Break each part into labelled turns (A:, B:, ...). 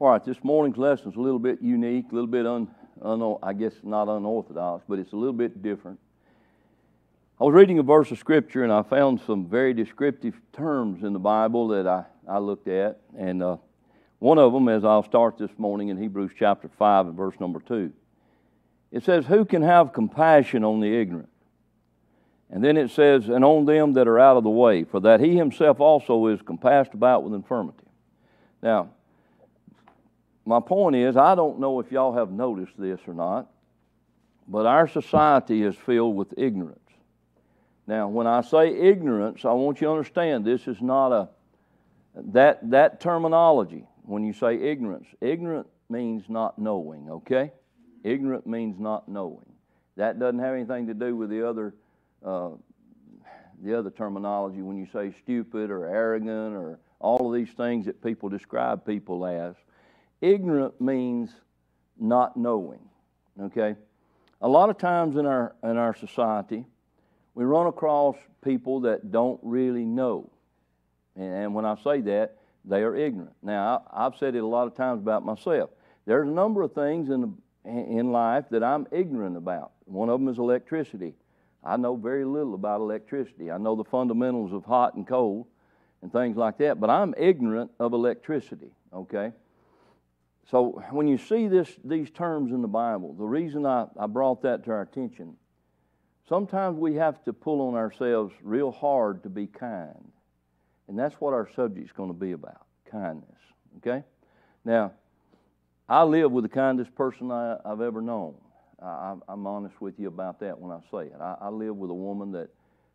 A: All right, this morning's lesson is a little bit unique, a little bit I guess not unorthodox, but it's a little bit different. I was reading a verse of Scripture, and I found some very descriptive terms in the Bible that I looked at, and one of them, as I'll start this morning in Hebrews chapter 5 and verse number 2. It says, "Who can have compassion on the ignorant?" And then it says, "And on them that are out of the way, for that he himself also is compassed about with infirmity." Now, my point is, I don't know if y'all have noticed this or not, but our society is filled with ignorance. Now, when I say ignorance, I want you to understand this is not that terminology. When you say ignorance means not knowing, okay? Ignorant means not knowing. That doesn't have anything to do with the other terminology when you say stupid or arrogant or all of these things that people describe people as. Ignorant means not knowing, okay? A lot of times in our society, we run across people that don't really know. And when I say that, they are ignorant. Now, I've said it a lot of times about myself. There's a number of things in life that I'm ignorant about. One of them is electricity. I know very little about electricity. I know the fundamentals of hot and cold and things like that, but I'm ignorant of electricity, okay? So when you see these terms in the Bible, the reason I brought that to our attention, sometimes we have to pull on ourselves real hard to be kind. And that's what our subject's going to be about, kindness, okay? Now, I live with the kindest person I've ever known. I'm honest with you about that when I say it. I live with a woman that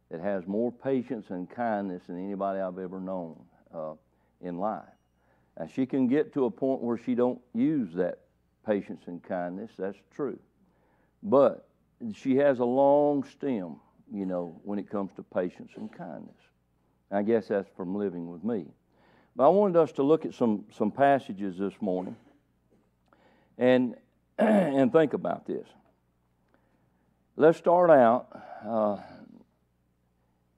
A: has more patience and kindness than anybody I've ever known in life. Now, she can get to a point where she don't use that patience and kindness. That's true. But she has a long stem, when it comes to patience and kindness. I guess that's from living with me. But I wanted us to look at some passages this morning and think about this. Let's start out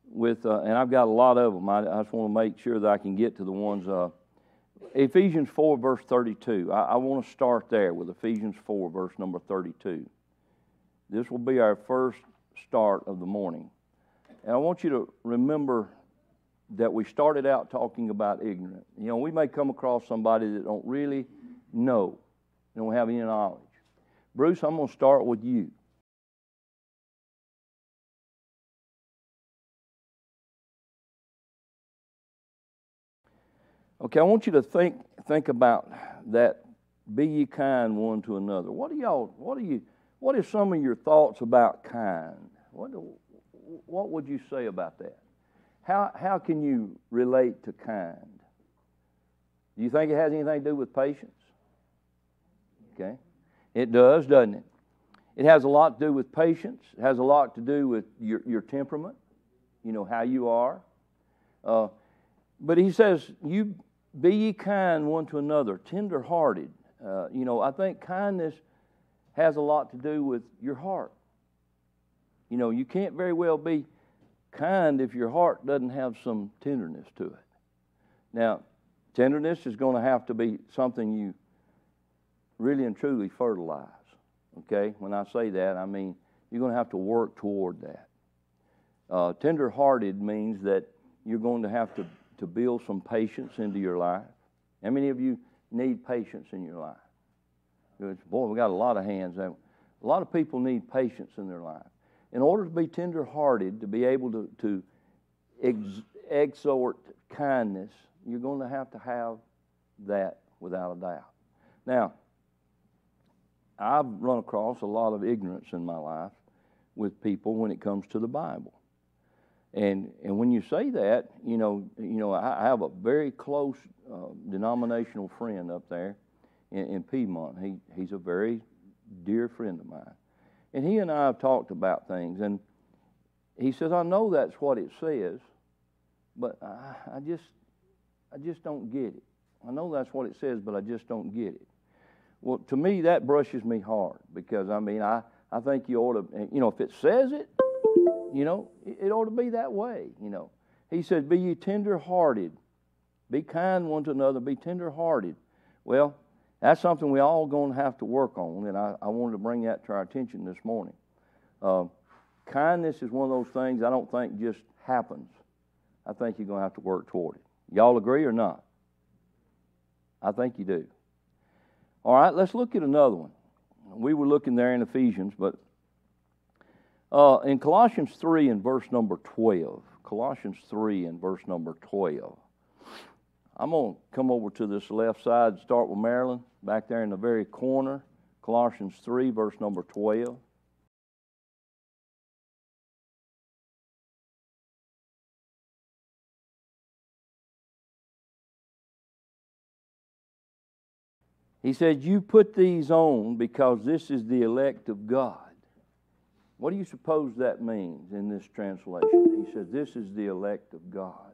A: with, and I've got a lot of them. I just want to make sure that I can get to the ones. Ephesians 4, verse 32. I want to start there with Ephesians 4, verse number 32. This will be our first start of the morning. And I want you to remember that we started out talking about ignorant. We may come across somebody that don't really know, don't have any knowledge. Bruce, I'm going to start with you. Okay, I want you to think about that. Be ye kind one to another. What are some of your thoughts about kind? What would you say about that? How can you relate to kind? Do you think it has anything to do with patience? Okay. It does, doesn't it? It has a lot to do with patience. It has a lot to do with your temperament, how you are. But he says, you be ye kind one to another, tender-hearted. I think kindness has a lot to do with your heart. You can't very well be kind if your heart doesn't have some tenderness to it. Now, tenderness is going to have to be something you really and truly fertilize. Okay? When I say that, I mean you're going to have to work toward that. Tender-hearted means that you're going to have to build some patience into your life. How many of you need patience in your life? Boy, we got a lot of hands. A lot of people need patience in their life. In order to be tender-hearted, to be able to exhort kindness, you're going to have that without a doubt. Now, I've run across a lot of ignorance in my life with people when it comes to the Bible. And when you say that, I have a very close denominational friend up there in Piedmont. He's a very dear friend of mine. And he and I have talked about things, and he says, I know that's what it says, but I just don't get it. I know that's what it says, but I just don't get it. Well, to me, that brushes me hard, because, I think you ought to, if it says it, it ought to be that way, He says, be ye tender-hearted. Be kind one to another. Be tender-hearted. Well, That's something we all going to have to work on, and I wanted to bring that to our attention this morning. Kindness is one of those things I don't think just happens. I think you're going to have to work toward it. Y'all agree or not? I think you do. All right, let's look at another one. We were looking there in Ephesians, but in Colossians 3 and verse number 12, Colossians 3 and verse number 12, I'm going to come over to this left side and start with Marilyn, back there in the very corner, Colossians 3, verse number 12. He said, you put these on because this is the elect of God. What do you suppose that means in this translation? He says, this is the elect of God.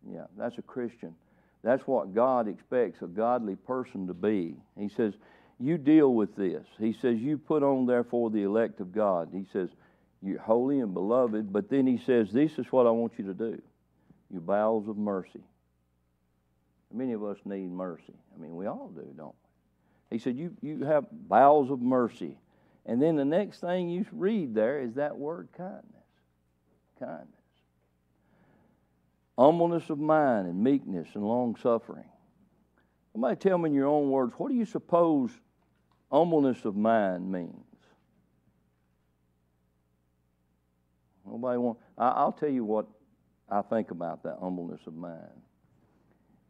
A: Yeah, that's a Christian. That's what God expects a godly person to be. He says, you deal with this. He says, you put on, therefore, the elect of God. He says, you're holy and beloved. But then he says, this is what I want you to do. Your bowels of mercy. Many of us need mercy. I mean, we all do, don't we? He said, you have bowels of mercy. And then the next thing you read there is that word kindness. Kindness. Humbleness of mind and meekness and long-suffering. Somebody tell me in your own words, what do you suppose humbleness of mind means? Nobody want? I'll tell you what I think about that humbleness of mind.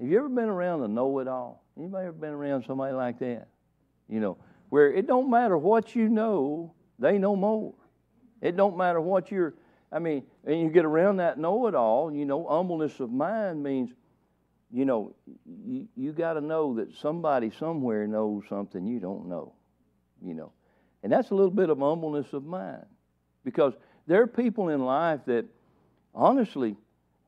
A: Have you ever been around a know-it-all? Anybody ever been around somebody like that? You know, where it don't matter what you know, they know more. It don't matter what you're, and you get around that know-it-all, humbleness of mind means, you got to know that somebody somewhere knows something you don't know, And that's a little bit of humbleness of mind. Because there are people in life that, honestly,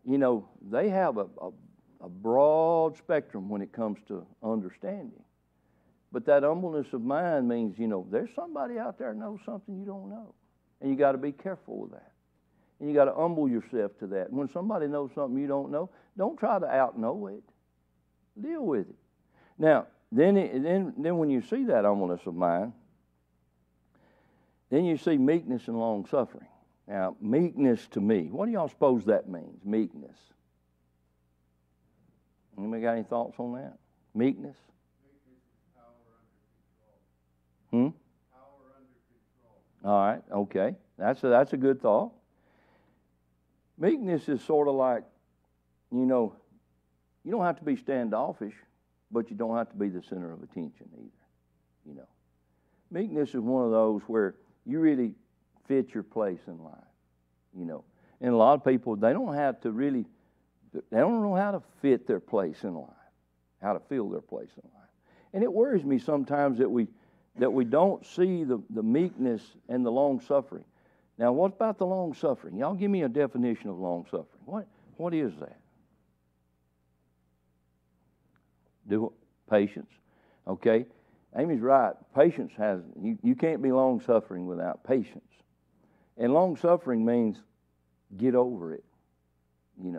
A: they have a broad spectrum when it comes to understanding. But that humbleness of mind means, there's somebody out there that knows something you don't know. And you got to be careful with that. And you got to humble yourself to that. And when somebody knows something you don't know, don't try to out-know it. Deal with it. Now, then when you see that humbleness of mind, then you see meekness and long-suffering. Now, meekness to me, what do y'all suppose that means, meekness? Anybody got any thoughts on that? Meekness?
B: Meekness is power under control. Power under control.
A: All right, okay. That's a good thought. Meekness is sort of like, you don't have to be standoffish, but you don't have to be the center of attention either. Meekness is one of those where you really fit your place in life. And a lot of people, they don't know how to fit their place in life, how to fill their place in life. And it worries me sometimes that we don't see the meekness and the long-suffering. Now, what about the long-suffering? Y'all give me a definition of long-suffering. What is that? Patience. Okay? Amy's right. Patience you can't be long-suffering without patience. And long-suffering means get over it, And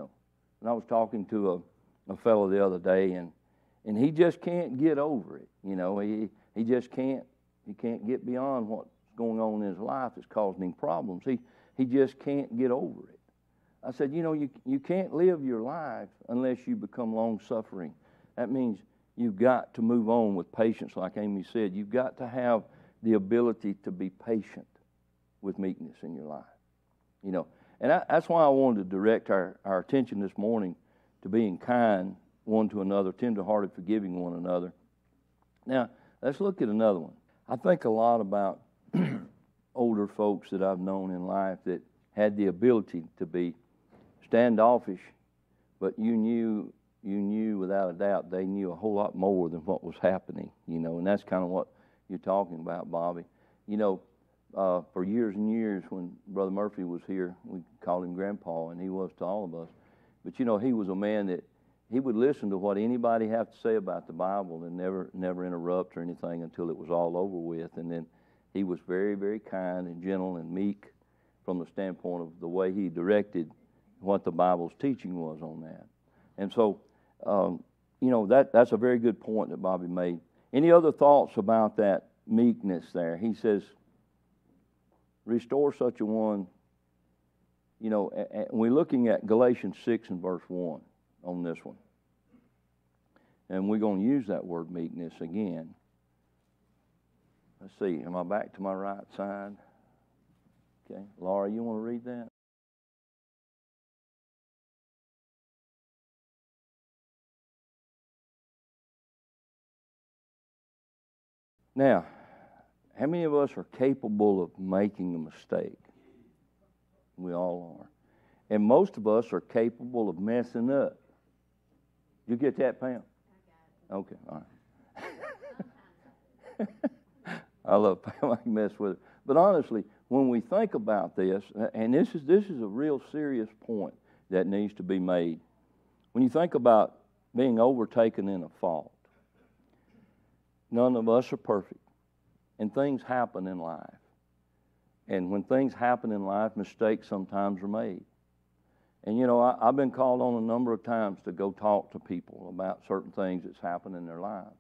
A: I was talking to a fellow the other day, and he just can't get over it. He just can't. He can't get beyond what's going on in his life that's causing him problems. He just can't get over it. I said, you can't live your life unless you become long-suffering. That means you've got to move on with patience, like Amy said. You've got to have the ability to be patient with meekness in your life. And that's why I wanted to direct our attention this morning to being kind one to another, tender-hearted, forgiving one another. Now, let's look at another one. I think a lot about older folks that I've known in life that had the ability to be standoffish, but you knew without a doubt they knew a whole lot more than what was happening, and that's kind of what you're talking about, Bobby. For years and years when Brother Murphy was here, we called him Grandpa, and he was to all of us. But, he was a man that he would listen to what anybody had to say about the Bible and never interrupt or anything until it was all over with. And then he was very, very kind and gentle and meek from the standpoint of the way he directed what the Bible's teaching was on that. And so that's a very good point that Bobby made. Any other thoughts about that meekness there? He says, restore such a one. We're looking at Galatians 6 and verse 1 on this one. And we're going to use that word meekness again. Let's see, am I back to my right side? Okay, Laura, you want to read that? Now, how many of us are capable of making a mistake? We all are. And most of us are capable of messing up. You get that, Pam? Okay, all right. I love Pam. I can mess with it. But honestly, when we think about this, and this is a real serious point that needs to be made. When you think about being overtaken in a fault, none of us are perfect, and things happen in life. And when things happen in life, mistakes sometimes are made. And I've been called on a number of times to go talk to people about certain things that's happened in their lives.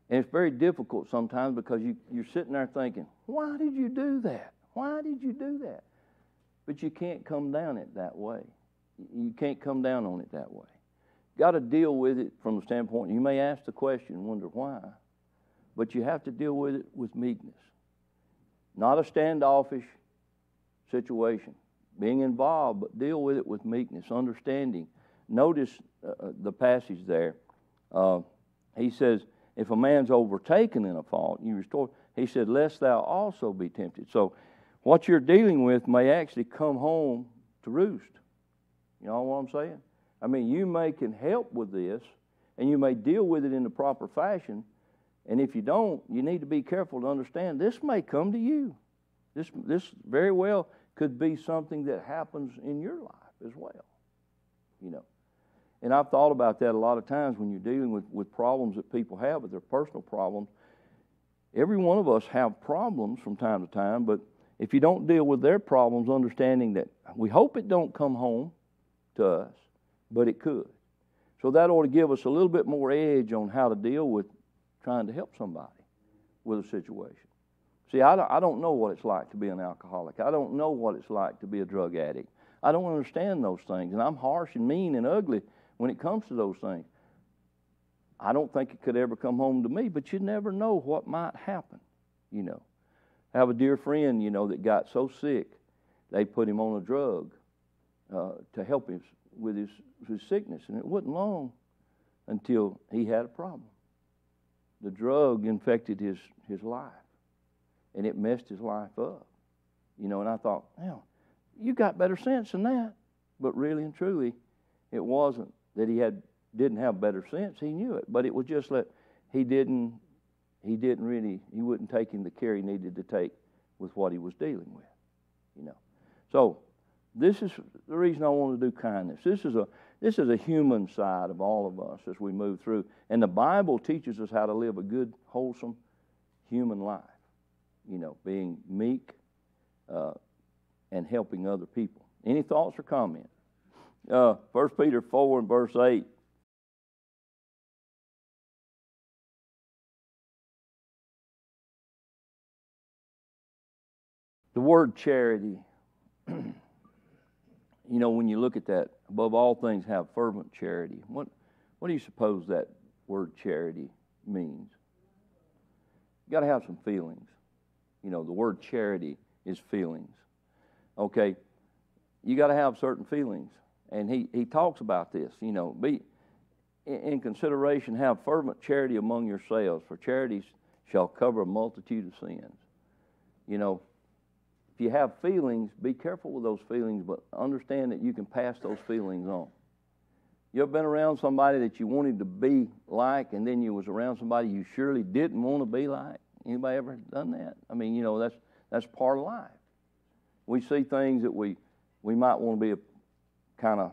A: And it's very difficult sometimes because you're sitting there thinking, why did you do that? Why did you do that? But you can't come down it that way. You can't come down on it that way. Got to deal with it from the standpoint, you may ask the question and wonder why, but you have to deal with it with meekness. Not a standoffish situation. Being involved, but deal with it with meekness, understanding. Notice the passage there. He says, if a man's overtaken in a fault, you restore. He said, lest thou also be tempted. So what you're dealing with may actually come home to roost. You know what I'm saying? I mean, you can help with this, and you may deal with it in the proper fashion. And if you don't, you need to be careful to understand this may come to you. This very well could be something that happens in your life as well. And I've thought about that a lot of times when you're dealing with problems that people have, with their personal problems. Every one of us have problems from time to time, but if you don't deal with their problems, understanding that we hope it don't come home to us, but it could. So that ought to give us a little bit more edge on how to deal with trying to help somebody with a situation. See, I don't know what it's like to be an alcoholic. I don't know what it's like to be a drug addict. I don't understand those things, and I'm harsh and mean and ugly when it comes to those things. I don't think it could ever come home to me, but you never know what might happen, I have a dear friend, that got so sick, they put him on a drug to help him with his sickness, and it wasn't long until he had a problem. The drug infected his life, and it messed his life up, and I thought, you got better sense than that. But really and truly, it wasn't that he didn't have better sense. He knew it, but it was just that he wouldn't take him the care he needed to take with what he was dealing with, So this is the reason I want to do kindness. This is a human side of all of us as we move through, and the Bible teaches us how to live a good, wholesome human life. Being meek and helping other people. Any thoughts or comments? 1 Peter 4 and verse 8. The word charity, when you look at that, above all things have fervent charity. What do you suppose that word charity means? You got to have some feelings. The word charity is feelings. Okay, you got to have certain feelings. And he talks about this, be in consideration, have fervent charity among yourselves, for charities shall cover a multitude of sins. If you have feelings, be careful with those feelings, but understand that you can pass those feelings on. You ever been around somebody that you wanted to be like, and then you was around somebody you surely didn't want to be like? Anybody ever done that? I mean, that's part of life. We see things that we might want to be a kind of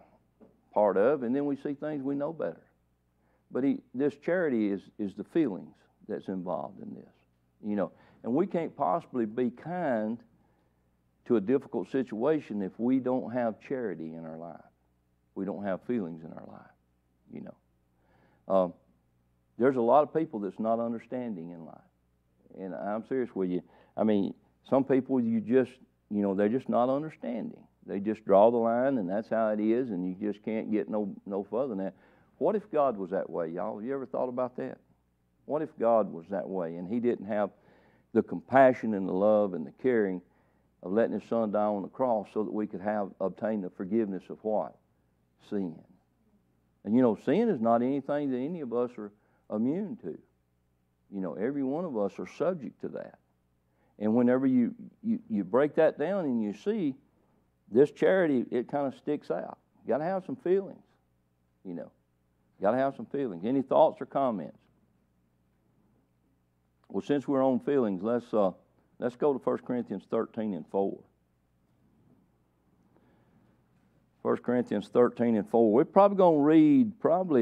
A: part of, and then we see things we know better. But this charity is the feelings that's involved in this, and we can't possibly be kind to a difficult situation if we don't have charity in our life. We don't have feelings in our life, There's a lot of people that's not understanding in life. And I'm serious with you. I mean, some people they're just not understanding. They just draw the line, and that's how it is, and you just can't get no further than that. What if God was that way, y'all? Have you ever thought about that? What if God was that way, and He didn't have the compassion and the love and the caring of letting His Son die on the cross so that we could obtain the forgiveness of what? Sin. And sin is not anything that any of us are immune to. Every one of us are subject to that. And whenever you break that down and you see this charity, it kind of sticks out. You got to have some feelings. Got to have some feelings. Any thoughts or comments? Well, since we're on feelings, let's go to 1 Corinthians 13 and 4. 1 Corinthians 13 and 4. We're probably going to read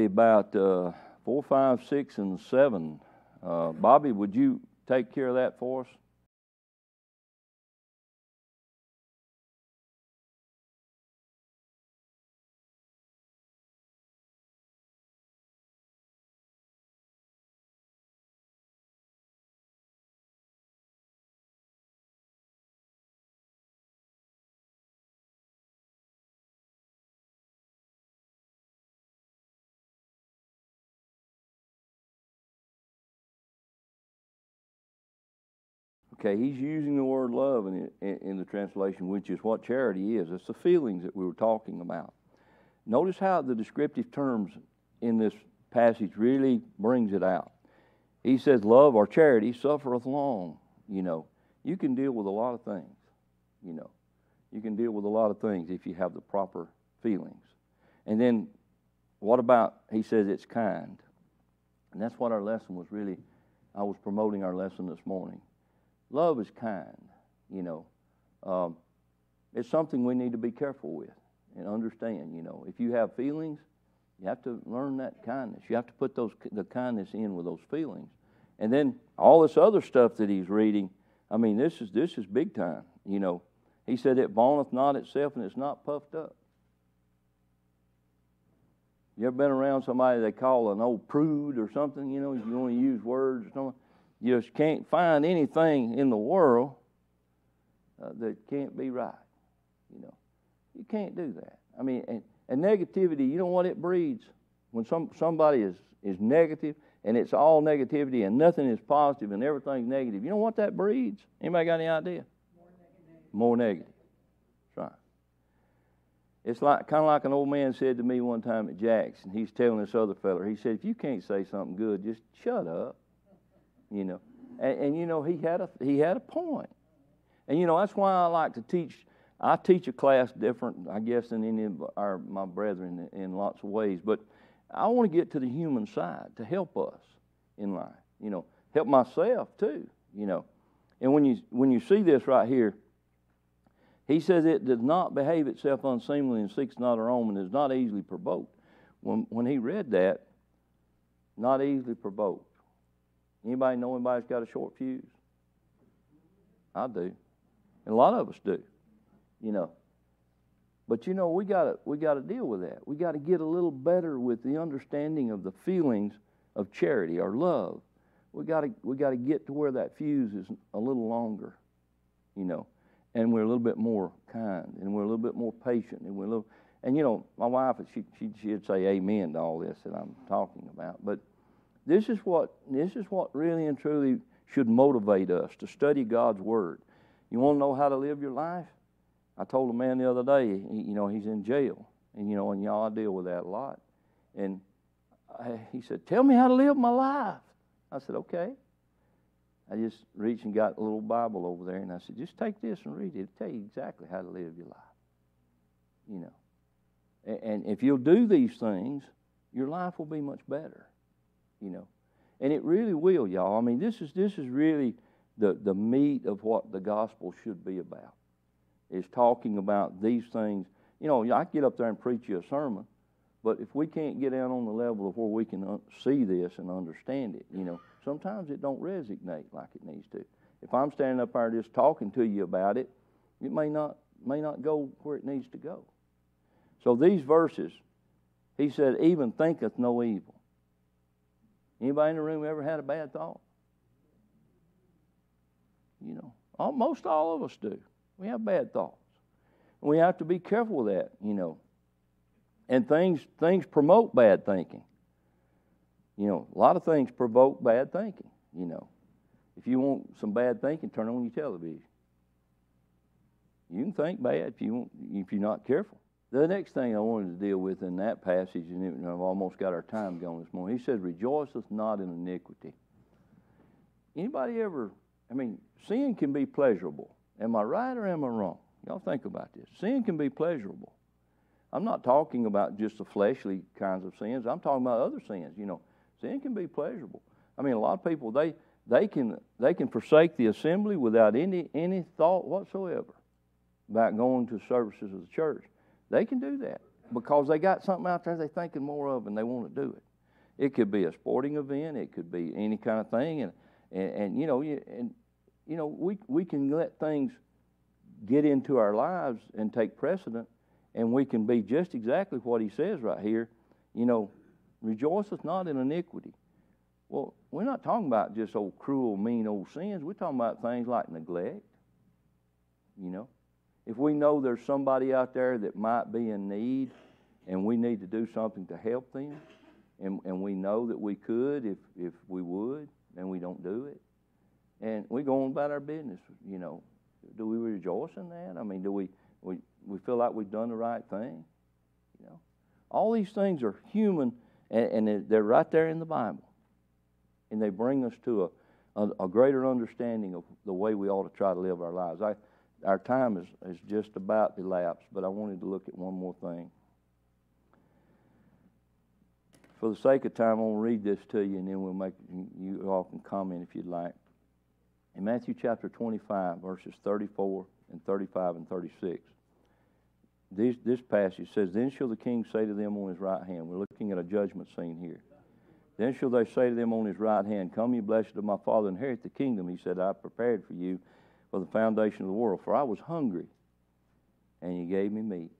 A: about 4, 5, 6, and 7. Bobby, would you take care of that for us? Okay, he's using the word love in the translation, which is what charity is. It's the feelings that we were talking about. Notice how the descriptive terms in this passage really brings it out. He says, love or charity suffereth long. You can deal with a lot of things. You can deal with a lot of things if you have the proper feelings. And then what about, he says it's kind. And that's what our lesson was really, I was promoting our lesson this morning. Love is kind, It's something we need to be careful with and understand, If you have feelings, you have to learn that kindness. You have to put the kindness in with those feelings. And then all this other stuff that he's reading, I mean, this is big time, He said, it vaunteth not itself and it's not puffed up. You ever been around somebody they call an old prude or something, you want to use words or something? You just can't find anything in the world that can't be right. You can't do that. I mean, and negativity, you know what it breeds? When somebody is negative and it's all negativity and nothing is positive and everything's negative, you know what that breeds? Anybody got any idea? More negative. That's right. It's kind of like an old man said to me one time at Jackson. He's telling this other fella. He said, if you can't say something good, just shut up. And he had a point. And that's why I like to teach. I teach a class different, I guess, than any of my brethren in lots of ways. But I want to get to the human side to help us in life. Help myself too. And when you see this right here, he says it does not behave itself unseemly and seeks not her own and is not easily provoked. When he read that, not easily provoked. Anybody know anybody's got a short fuse? I do. And a lot of us do. But we got to deal with that. We got to get a little better with the understanding of the feelings of charity or love. We got to get to where that fuse is a little longer, and we're a little bit more kind, and we're a little bit more patient, and my wife, she'd say amen to all this that I'm talking about. But this is what really and truly should motivate us to study God's Word. You want to know how to live your life? I told a man the other day, he's in jail, and y'all deal with that a lot. And he said, "Tell me how to live my life." I said, "Okay." I just reached and got a little Bible over there, and I said, "Just take this and read it. It'll tell you exactly how to live your life." And if you'll do these things, your life will be much better. And it really will, y'all. I mean, this is really the meat of what the gospel should be about, is talking about these things. I can get up there and preach you a sermon, but if we can't get down on the level of where we can see this and understand it, sometimes it don't resonate like it needs to. If I'm standing up there just talking to you about it, it may not go where it needs to go. So these verses, he said, even thinketh no evil. Anybody in the room ever had a bad thought? Most all of us do. We have bad thoughts. We have to be careful with that, And things promote bad thinking. A lot of things provoke bad thinking, If you want some bad thinking, turn on your television. You can think bad if you're not careful. The next thing I wanted to deal with in that passage, and I've almost got our time going this morning, he says, rejoiceth not in iniquity. Anybody ever, sin can be pleasurable. Am I right or am I wrong? Y'all think about this. Sin can be pleasurable. I'm not talking about just the fleshly kinds of sins. I'm talking about other sins. Sin can be pleasurable. A lot of people, they can forsake the assembly without any thought whatsoever about going to services of the church. They can do that because they got something out there they're thinking more of and they want to do it. It could be a sporting event. It could be any kind of thing. We can let things get into our lives and take precedent, and we can be just exactly what he says right here. Rejoiceth not in iniquity. Well, we're not talking about just old cruel, mean old sins. We're talking about things like neglect. If we know there's somebody out there that might be in need and we need to do something to help them, and we know that we could if we would, and we don't do it, and we go on about our business, do we rejoice in that? Do we feel like we've done the right thing? All these things are human, and they're right there in the Bible, and they bring us to a greater understanding of the way we ought to try to live our lives. Our time is just about elapsed, but I wanted to look at one more thing. For the sake of time, I'm going to read this to you, and then you all can comment if you'd like. In Matthew chapter 25, verses 34 and 35 and 36, this passage says, Then shall the king say to them on his right hand. We're looking at a judgment scene here. Then shall they say to them on his right hand, Come, ye blessed of my Father, inherit the kingdom. He said, I prepared for you for the foundation of the world. For I was hungry, and you gave me meat.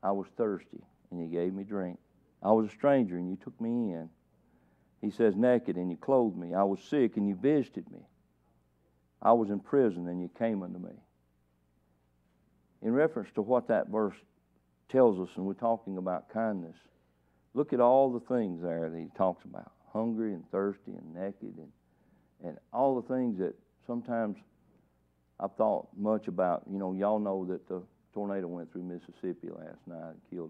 A: I was thirsty, and you gave me drink. I was a stranger, and you took me in. He says, naked, and you clothed me. I was sick, and you visited me. I was in prison, and you came unto me. In reference to what that verse tells us, and we're talking about kindness, look at all the things there that he talks about. Hungry and thirsty and naked and all the things that sometimes I've thought much about. Y'all know that the tornado went through Mississippi last night and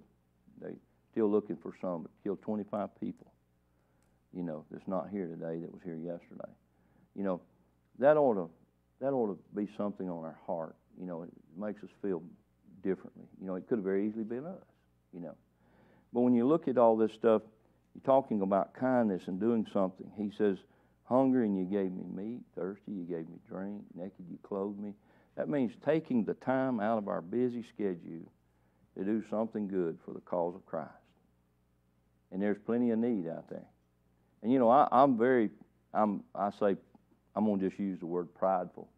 A: they still looking for some, but killed 25 people, that's not here today that was here yesterday. That ought to be something on our heart. It makes us feel differently. It could have very easily been us, But when you look at all this stuff, you're talking about kindness and doing something. He says, hungry and you gave me meat, thirsty you gave me drink, naked you clothed me. That means taking the time out of our busy schedule to do something good for the cause of Christ. And there's plenty of need out there. And I'm going to just use the word prideful.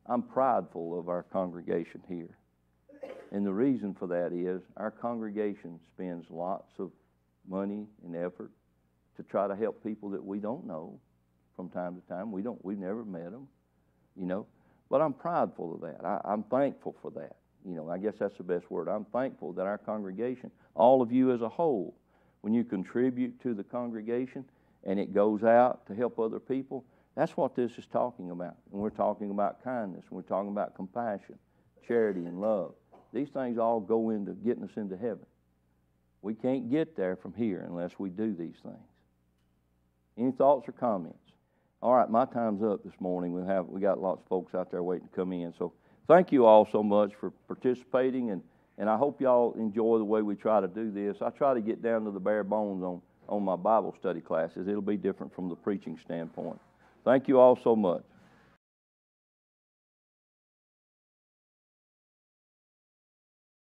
A: I'm prideful of our congregation here. And the reason for that is our congregation spends lots of money and effort to try to help people that we don't know from time to time. We've never met them, But I'm prideful of that. I'm thankful for that. I guess that's the best word. I'm thankful that our congregation, all of you as a whole, when you contribute to the congregation and it goes out to help other people, that's what this is talking about. And we're talking about kindness. And we're talking about compassion, charity, and love. These things all go into getting us into heaven. We can't get there from here unless we do these things. Any thoughts or comments? All right, my time's up this morning. We got lots of folks out there waiting to come in. So thank you all so much for participating, and I hope y'all enjoy the way we try to do this. I try to get down to the bare bones on my Bible study classes. It'll be different from the preaching standpoint. Thank you all so much.